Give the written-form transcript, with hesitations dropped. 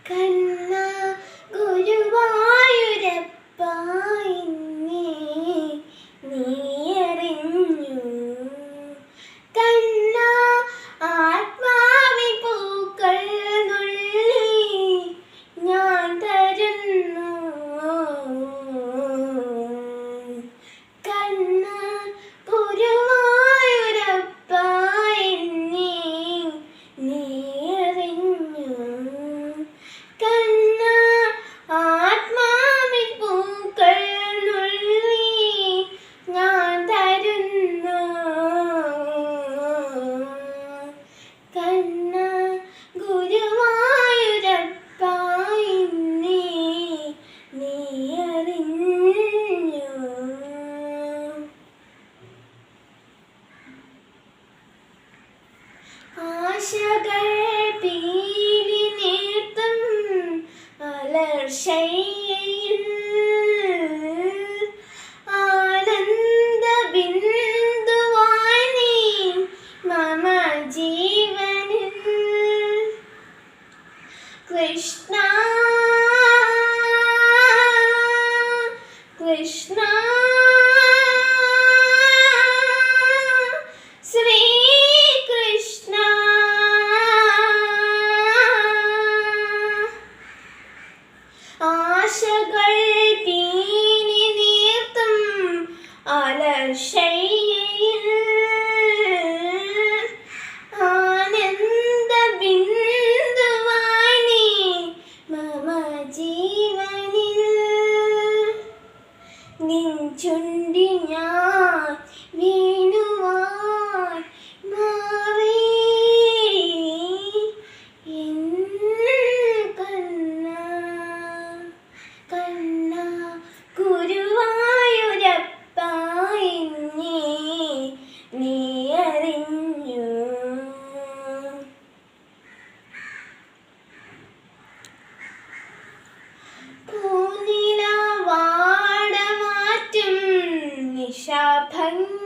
കണ്ണ ഗുരുവായൂരപ്പ എന്നെ നീ അറിഞ്ഞു. കണ്ണ ആത്മാവിൻ പൂക്കൾ നുള്ളി ഞാൻ തരുന്നു. കണ്ണ ഗുരുവായൂരപ്പ എന്നെ നീ അറിഞ്ഞു. കണ്ണ ആത്മാവിൻ പൂക്കൾ നുള്ളി ഞാൻ തരുന്നു. കണ്ണ ഗുരുവായൂരപ്പ എന്നെ നീ അറിഞ്ഞു. ആശകൾ പീലി നീർത്തും അലർശയിൽ ആനന്ദ ബിന്ദുവായി നീ മമ ജീവനിൽ. കൃഷ്ണ കൃഷ്ണ ശ്രീകൃഷ്ണ ആശകൾ പീലി നീർത്തും അലർശയിൽ ആനന്ദ ബിന്ദുവായി നീ മമ ജീവനിൽ. നിൻ ചുണ്ടിൽ ഞാൻ വീണുവാൻ മാറി എൻ കണ്ണ. കണ്ണ ഗുരുവായൂരപ്പ എന്നെ നീ അറിഞ്ഞു. പൂനില വാടമാറ്റും നിശാഭംഗി